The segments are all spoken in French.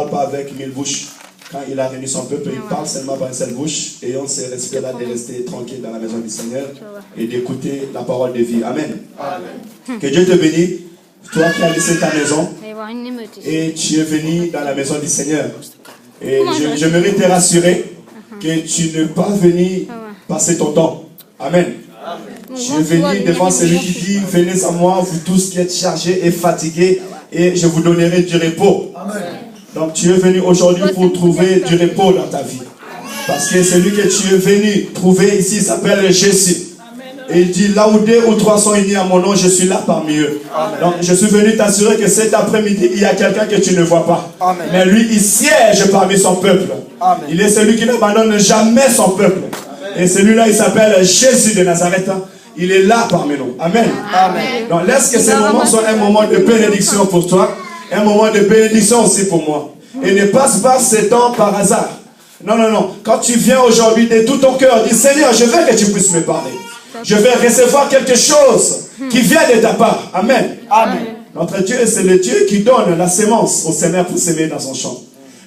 parle pas avec 1000 bouches. Quand il a réuni son peuple, il parle seulement par une seule bouche. Et on se respecte là de rester tranquille dans la maison du Seigneur et d'écouter la parole de vie. Amen. Amen. Que Dieu te bénisse. Toi qui as laissé ta maison et tu es venu dans la maison du Seigneur. Et j'aimerais te rassurer que tu n'es pas venu passer ton temps. Amen. Tu es venu devant celui qui dit, venez à moi, vous tous qui êtes chargés et fatigués, et je vous donnerai du repos. Amen. Donc tu es venu aujourd'hui pour trouver du repos dans ta vie. Parce que celui que tu es venu trouver ici s'appelle Jésus. Et il dit, là où 2 ou 3 sont unis à mon nom, je suis là parmi eux. Amen. Donc je suis venu t'assurer que cet après-midi, il y a quelqu'un que tu ne vois pas. Amen. Mais lui, il siège parmi son peuple. Amen. Il est celui qui n'abandonne jamais son peuple. Amen. Et celui-là, il s'appelle Jésus de Nazareth. Il est là parmi nous. Amen. Amen. Donc laisse que ce moment soit un moment de bénédiction pour toi. Un moment de bénédiction aussi pour moi. Et ne passe pas ce temps par hasard. Non, non, non. Quand tu viens aujourd'hui de tout ton cœur, dis Seigneur, je veux que tu puisses me parler. Je vais recevoir quelque chose qui vient de ta part. Amen. Amen. Notre Dieu, c'est le Dieu qui donne la sémence au Seigneur pour s'aimer dans son champ.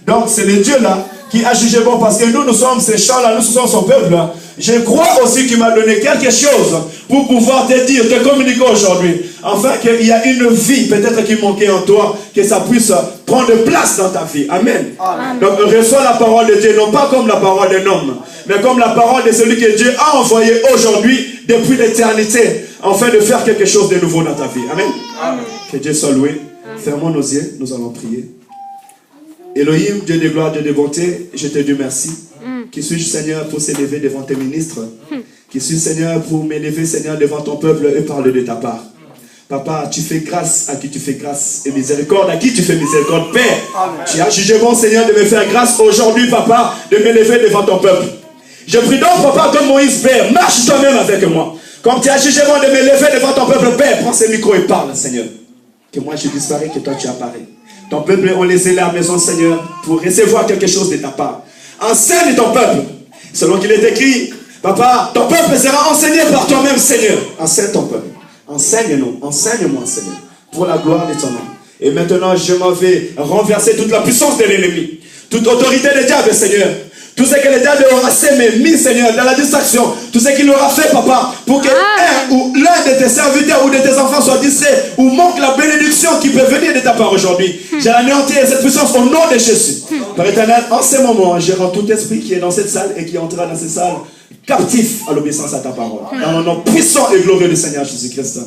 Donc, c'est le Dieu là qui a jugé bon parce que nous sommes ces champs-là, nous sommes son peuple là. Je crois aussi qu'il m'a donné quelque chose pour pouvoir te dire, te communiquer aujourd'hui. Afin qu'il y a une vie peut-être qui manquait en toi, que ça puisse prendre place dans ta vie. Amen. Amen. Donc reçois la parole de Dieu, non pas comme la parole d'un homme, mais comme la parole de celui que Dieu a envoyé aujourd'hui, depuis l'éternité, afin de faire quelque chose de nouveau dans ta vie. Amen. Amen. Que Dieu soit loué. Fermons nos yeux, nous allons prier. Elohim, Dieu de gloire, Dieu de bonté, je te dis merci. Qui suis-je, Seigneur, pour s'élever devant tes ministres? Qui suis-je, Seigneur, pour m'élever, Seigneur, devant ton peuple et parler de ta part? Papa, tu fais grâce à qui tu fais grâce et miséricorde à qui tu fais miséricorde. Père, amen. Tu as jugé bon, Seigneur, de me faire grâce aujourd'hui, Papa, de m'élever devant ton peuple. Je prie donc, Papa, comme Moïse, Père, marche toi-même avec moi. Comme tu as jugé bon de m'élever devant ton peuple, Père, prends ce micro et parle, Seigneur. Que moi je disparais, que toi tu apparais. Ton peuple, on les élève à la maison, Seigneur, pour recevoir quelque chose de ta part. Enseigne ton peuple, selon qu'il est écrit, Papa, ton peuple sera enseigné par toi-même, Seigneur. Enseigne ton peuple. Enseigne-nous, enseigne-moi, Seigneur, pour la gloire de ton nom. Et maintenant, je m'en vais renverser toute la puissance de l'ennemi, toute autorité de diable, Seigneur. Tout ce que le diable aura semé, mis, Seigneur, dans la distraction, tout ce qu'il aura fait, Papa, pour que un ou l'un de tes serviteurs ou de tes enfants soit distrait ou manque la bénédiction qui peut venir de ta part aujourd'hui. J'ai anéanti cette puissance au nom de Jésus. Père éternel, en ce moment, je rends tout esprit qui est dans cette salle et qui entrera dans cette salle captif à l'obéissance à ta parole. Dans le nom puissant et glorieux du Seigneur Jésus-Christ.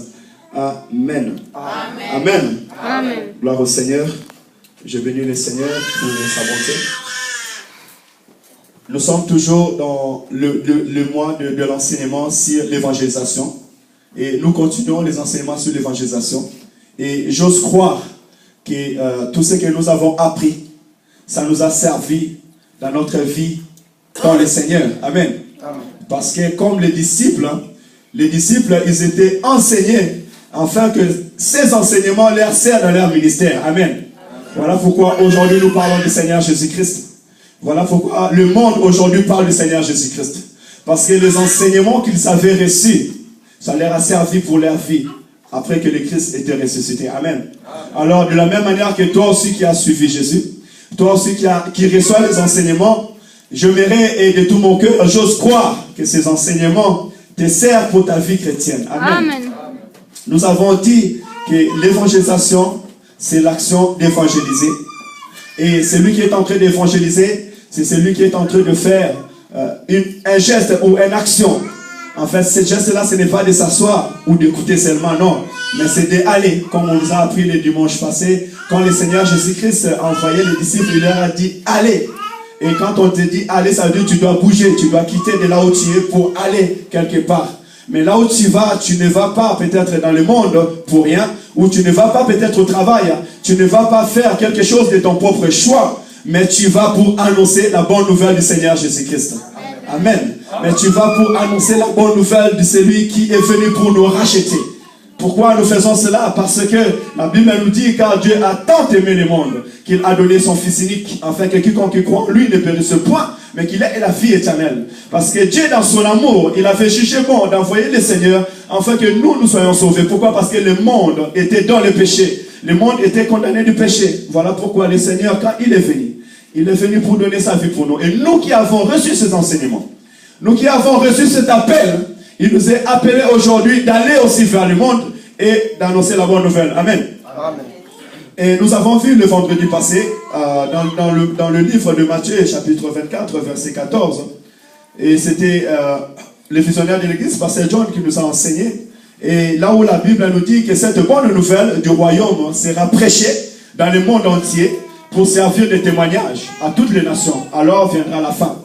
Amen. Amen. Amen. Amen. Gloire au Seigneur. Je bénis le Seigneur pour sa bonté. Nous sommes toujours dans le mois de l'enseignement sur l'évangélisation. Et nous continuons les enseignements sur l'évangélisation. Et j'ose croire que tout ce que nous avons appris, ça nous a servi dans notre vie dans le Seigneur. Amen. Amen. Parce que comme les disciples, ils étaient enseignés afin que ces enseignements leur servent dans leur ministère. Amen. Voilà pourquoi aujourd'hui nous parlons du Seigneur Jésus-Christ. Voilà pourquoi le monde aujourd'hui parle du Seigneur Jésus-Christ. Parce que les enseignements qu'ils avaient reçus, ça leur a servi pour leur vie, après que le Christ était ressuscité. Amen. Alors, de la même manière que toi aussi qui as suivi Jésus, toi aussi qui reçois les enseignements, j'aimerais et de tout mon cœur, j'ose croire que ces enseignements te servent pour ta vie chrétienne. Amen. Amen. Nous avons dit que l'évangélisation, c'est l'action d'évangéliser. Et celui qui est en train d'évangéliser, c'est celui qui est en train de faire un geste ou une action. En fait, ce geste-là, ce n'est pas de s'asseoir ou d'écouter seulement, non. Mais c'est d'aller, comme on nous a appris le dimanche passé. Quand le Seigneur Jésus-Christ a envoyé les disciples, il leur a dit, allez. Et quand on te dit aller, ça veut dire que tu dois bouger, tu dois quitter de là où tu es pour aller quelque part. Mais là où tu vas, tu ne vas pas peut-être dans le monde pour rien, ou tu ne vas pas peut-être au travail, tu ne vas pas faire quelque chose de ton propre choix, mais tu vas pour annoncer la bonne nouvelle du Seigneur Jésus-Christ. Amen. Mais tu vas pour annoncer la bonne nouvelle de celui qui est venu pour nous racheter. Pourquoi nous faisons cela? Parce que la Bible nous dit, car Dieu a tant aimé le monde qu'il a donné son Fils unique, afin que quiconque croit en lui ne périsse point, mais qu'il ait la vie éternelle. Parce que Dieu, dans son amour, il avait jugé bon d'envoyer le Seigneur, afin que nous soyons sauvés. Pourquoi? Parce que le monde était dans le péché. Le monde était condamné du péché. Voilà pourquoi le Seigneur, quand il est venu pour donner sa vie pour nous. Et nous qui avons reçu cet enseignement, nous qui avons reçu cet appel, il nous est appelé aujourd'hui d'aller aussi vers le monde et d'annoncer la bonne nouvelle. Amen. Amen. Et nous avons vu le vendredi passé, dans le livre de Matthieu, chapitre 24, verset 14, et c'était le visionnaire de l'église, pasteur John, qui nous a enseigné, et là où la Bible nous dit que cette bonne nouvelle du royaume sera prêchée dans le monde entier pour servir de témoignage à toutes les nations. Alors viendra la fin.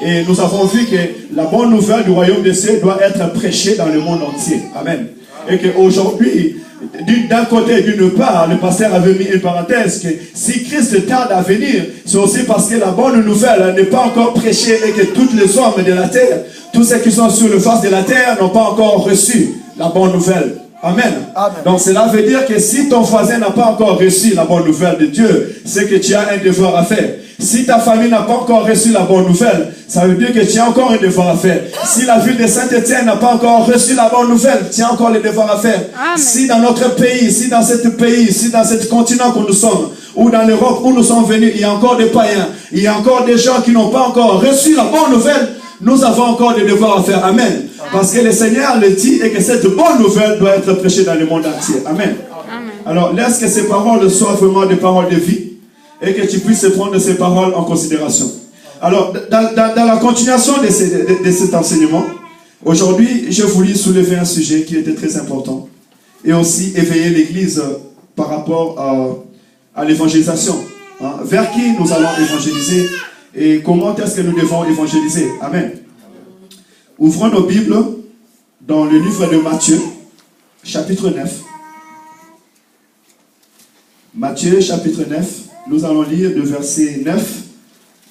Et nous avons vu que la bonne nouvelle du royaume des cieux doit être prêchée dans le monde entier. Amen. Et qu'aujourd'hui, d'un côté, d'une part, le pasteur avait mis une parenthèse que si Christ tarde à venir, c'est aussi parce que la bonne nouvelle n'est pas encore prêchée et que toutes les hommes de la terre, tous ceux qui sont sur le face de la terre n'ont pas encore reçu la bonne nouvelle. Amen. Amen. Donc cela veut dire que si ton voisin n'a pas encore reçu la bonne nouvelle de Dieu, c'est que tu as un devoir à faire. Si ta famille n'a pas encore reçu la bonne nouvelle, ça veut dire que tu as encore un devoir à faire. Si la ville de Saint-Étienne n'a pas encore reçu la bonne nouvelle, tu as encore le devoir à faire. Amen. Si dans notre pays, si dans ce continent où nous sommes, ou dans l'Europe où nous sommes venus, il y a encore des païens, il y a encore des gens qui n'ont pas encore reçu la bonne nouvelle, nous avons encore des devoirs à faire. Amen. Parce que le Seigneur le dit et que cette bonne nouvelle doit être prêchée dans le monde entier. Amen. Amen. Alors laisse que ces paroles soient vraiment des paroles de vie et que tu puisses prendre ces paroles en considération. Alors dans la continuation de cet enseignement, aujourd'hui je voulais soulever un sujet qui était très important et aussi éveiller l'Église par rapport à l'évangélisation. Hein, vers qui nous allons évangéliser et comment est-ce que nous devons évangéliser. Amen. Ouvrons nos Bibles dans le livre de Matthieu, chapitre 9. Matthieu, chapitre 9, nous allons lire de verset 9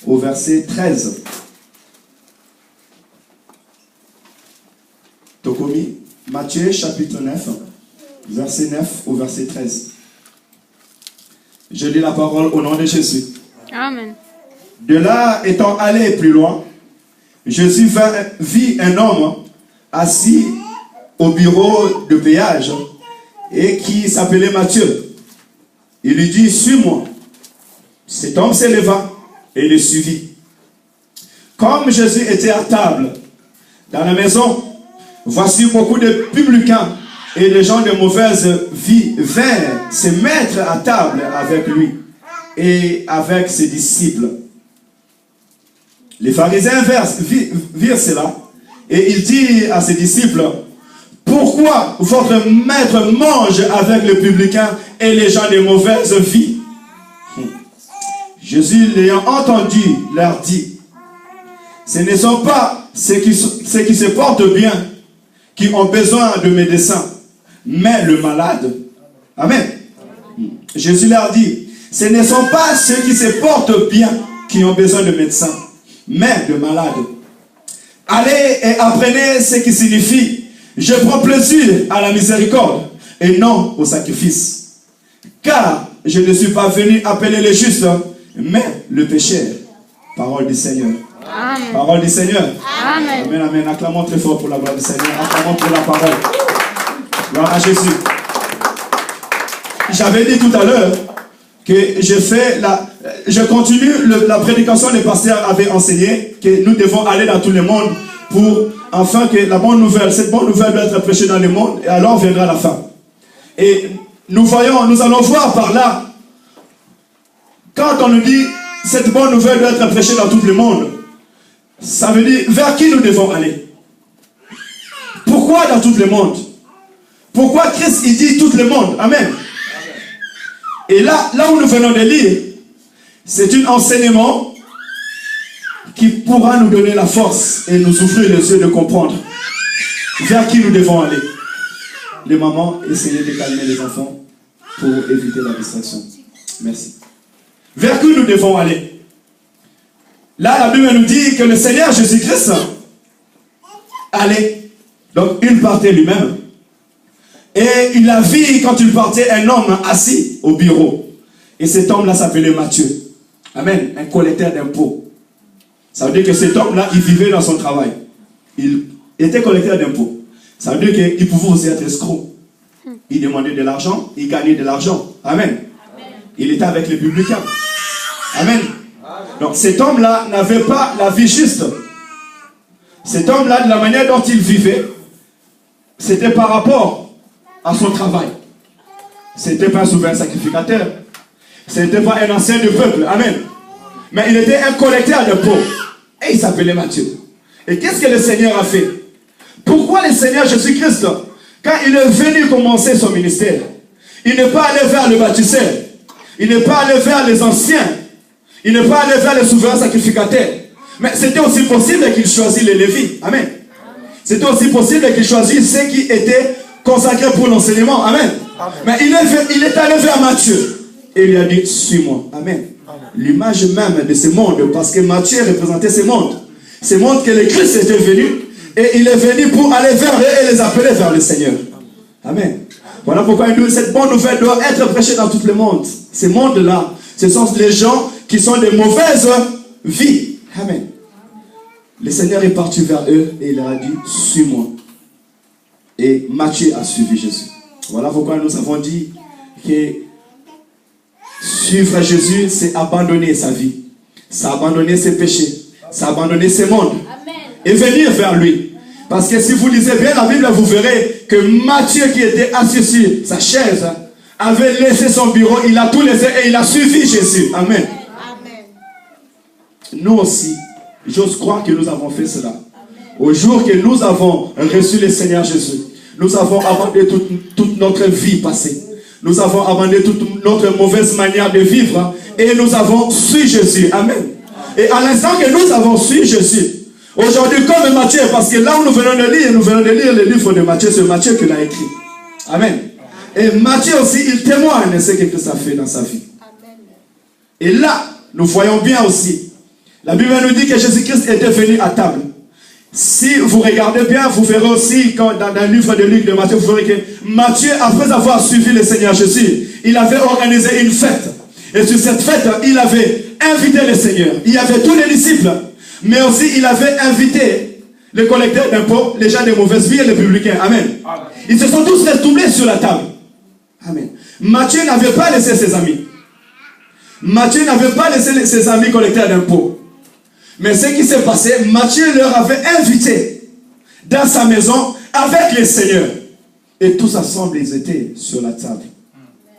au verset 13. Tokomi, Matthieu, chapitre 9, verset 9 au verset 13. Je lis la parole au nom de Jésus. Amen. De là, étant allé plus loin, Jésus vit un homme assis au bureau de péage et qui s'appelait Matthieu. Il lui dit, suis-moi. Cet homme s'éleva et le suivit. Comme Jésus était à table dans la maison, voici beaucoup de publicains et des gens de mauvaise vie vinrent se mettre à table avec lui et avec ses disciples. Les pharisiens virent cela et il dit à ses disciples, pourquoi votre maître mange avec les publicains et les gens de mauvaise vie? Jésus, l'ayant entendu, leur dit, ce ne sont pas ceux qui se portent bien qui ont besoin de médecins, mais le malade. Amen. Jésus leur dit, ce ne sont pas ceux qui se portent bien qui ont besoin de médecins, mais de malades. Allez et apprenez ce qui signifie, je prends plaisir à la miséricorde et non au sacrifice. Car je ne suis pas venu appeler les justes, mais le pécheur. Parole du Seigneur. Amen. Parole du Seigneur. Amen. Amen, amen. Acclamons très fort pour la gloire du Seigneur. Acclamons pour la parole. Gloire à Jésus. J'avais dit tout à l'heure que je continue la prédication que le pasteur avait enseigné, que nous devons aller dans tout le monde pour, afin que la bonne nouvelle, cette bonne nouvelle doit être prêchée dans le monde, et alors viendra la fin. Et nous allons voir par là, quand on nous dit cette bonne nouvelle doit être prêchée dans tout le monde, ça veut dire vers qui nous devons aller. Pourquoi dans tout le monde? Pourquoi Christ il dit tout le monde? Amen. Et là où nous venons de lire, c'est un enseignement qui pourra nous donner la force et nous ouvrir les yeux de comprendre vers qui nous devons aller. Les mamans, essayez de calmer les enfants pour éviter la distraction. Merci. Vers qui nous devons aller? Là, la Bible nous dit que le Seigneur Jésus-Christ allait. Donc, il partait lui-même. Et il a vu, quand il partait, un homme assis au bureau. Et cet homme-là s'appelait Matthieu. Amen. Un collecteur d'impôts. Ça veut dire que cet homme-là, il vivait dans son travail. Il était collecteur d'impôts. Ça veut dire qu'il pouvait aussi être escroc. Il demandait de l'argent, il gagnait de l'argent. Amen. Il était avec les publicains. Amen. Donc cet homme-là n'avait pas la vie juste. Cet homme-là, de la manière dont il vivait, c'était par rapport à son travail. C'était pas un souverain sacrificateur. C'était pas un ancien du peuple. Amen. Mais il était un collecteur de pauvres. Et il s'appelait Matthieu. Et qu'est-ce que le Seigneur a fait? Pourquoi le Seigneur Jésus-Christ, quand il est venu commencer son ministère, il n'est pas allé vers le bâtisseur, il n'est pas allé vers les anciens, il n'est pas allé vers les souverains sacrificateurs. Mais c'était aussi possible qu'il choisisse les Lévites. Amen. C'était aussi possible qu'il choisisse ceux qui étaient consacrés pour l'enseignement. Amen. Mais il est allé vers Matthieu. Et il lui a dit, suis-moi. Amen. L'image même de ce monde, parce que Matthieu représentait ce monde. Ce monde que le Christ était venu. Et il est venu pour aller vers eux et les appeler vers le Seigneur. Amen. Voilà pourquoi cette bonne nouvelle doit être prêchée dans tout le monde. Ce monde-là, ce sont les gens qui sont de mauvaises vies. Amen. Le Seigneur est parti vers eux et il leur a dit, suis-moi. Et Matthieu a suivi Jésus. Voilà pourquoi nous avons dit que suivre Jésus, c'est abandonner sa vie. C'est abandonner ses péchés. C'est abandonner ce monde. Et venir vers lui. Parce que si vous lisez bien la Bible, vous verrez que Matthieu qui était assis sur sa chaise avait laissé son bureau, il a tout laissé et il a suivi Jésus. Amen. Nous aussi, j'ose croire que nous avons fait cela. Au jour que nous avons reçu le Seigneur Jésus, nous avons abandonné toute notre vie passée. Nous avons abandonné toute notre mauvaise manière de vivre et nous avons suivi Jésus. Amen. Et à l'instant que nous avons suivi Jésus, aujourd'hui, comme Matthieu, parce que là où nous venons de lire le livre de Matthieu, c'est Matthieu qui l'a écrit. Amen. Et Matthieu aussi, il témoigne de ce que Christ a fait dans sa vie. Et là, nous voyons bien aussi, la Bible nous dit que Jésus-Christ était venu à table. Si vous regardez bien, vous verrez aussi, dans le livre de Luc de Matthieu, vous verrez que Matthieu, après avoir suivi le Seigneur Jésus, il avait organisé une fête. Et sur cette fête, il avait invité le Seigneur. Il y avait tous les disciples. Mais aussi, il avait invité les collecteurs d'impôts, les gens de mauvaise vie et les publicains. Amen. Ils se sont tous retournés sur la table. Amen. Matthieu n'avait pas laissé ses amis. Matthieu n'avait pas laissé ses amis collecteurs d'impôts. Mais ce qui s'est passé, Matthieu leur avait invité dans sa maison avec les seigneurs. Et tous ensemble, ils étaient sur la table.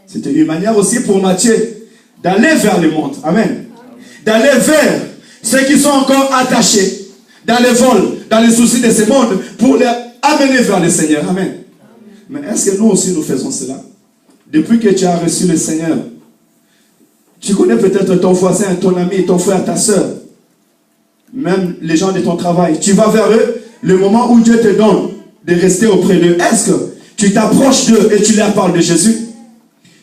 C'était une manière aussi pour Matthieu d'aller vers le monde. Amen. D'aller vers ceux qui sont encore attachés dans les vols, dans les soucis de ce monde, pour les amener vers le Seigneur. Amen. Mais est-ce que nous aussi nous faisons cela? Depuis que tu as reçu le Seigneur, tu connais peut-être ton voisin, ton ami, ton frère, ta soeur, même les gens de ton travail. Tu vas vers eux, le moment où Dieu te donne de rester auprès d'eux. Est-ce que tu t'approches d'eux et tu leur parles de Jésus?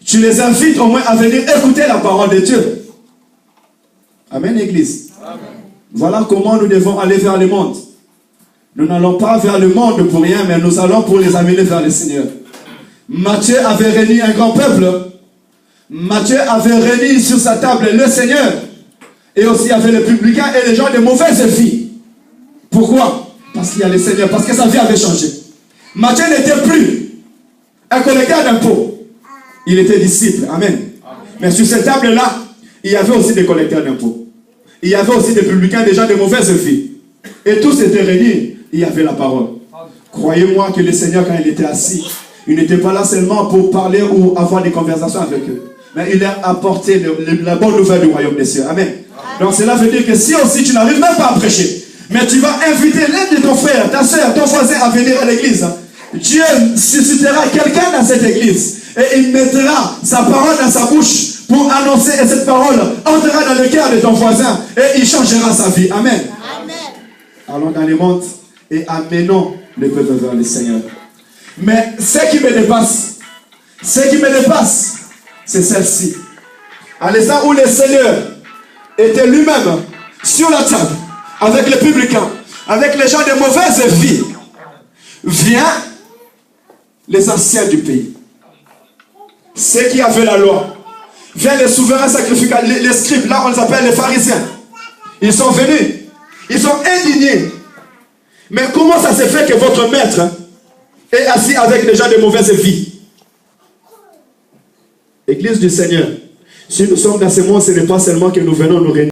Tu les invites au moins à venir écouter la parole de Dieu. Amen, Église. Amen. Voilà comment nous devons aller vers le monde. Nous n'allons pas vers le monde pour rien, mais nous allons pour les amener vers le Seigneur. Matthieu avait réuni un grand peuple. Matthieu avait réuni sur sa table le Seigneur. Et aussi il y avait les publicains et les gens de mauvaise vie. Pourquoi? Parce qu'il y a le Seigneur, parce que sa vie avait changé. Matthieu n'était plus un collecteur d'impôts. Il était disciple. Amen. Mais sur cette table-là, il y avait aussi des collecteurs d'impôts. Il y avait aussi des publicains, des gens de mauvaise vie. Et tous étaient réunis. Il y avait la parole. Croyez-moi que le Seigneur, quand il était assis, il n'était pas là seulement pour parler ou avoir des conversations avec eux. Mais il a apporté la bonne nouvelle du royaume des cieux. Amen. Donc cela veut dire que si aussi tu n'arrives même pas à prêcher, mais tu vas inviter l'un de ton frère, ta soeur, ton voisin à venir à l'église, Dieu suscitera quelqu'un dans cette église. Et il mettra sa parole dans sa bouche pour annoncer, et cette parole entrera dans le cœur de ton voisin et il changera sa vie. Amen. Amen. Allons dans le monde et amenons le peuple vers le Seigneur. Mais ce qui me dépasse, c'est celle-ci. À l'instant où le Seigneur était lui-même sur la table, avec les publicains, avec les gens de mauvaise vie, vient les anciens du pays. Ceux qui avaient la loi. Viennent les souverains sacrificateurs, les scribes, là on les appelle les pharisiens. Ils sont venus. Ils sont indignés. Mais comment ça se fait que votre maître est assis avec des gens de mauvaise vie? Église du Seigneur, si nous sommes dans ce monde, ce n'est pas seulement que nous venons nous réunir.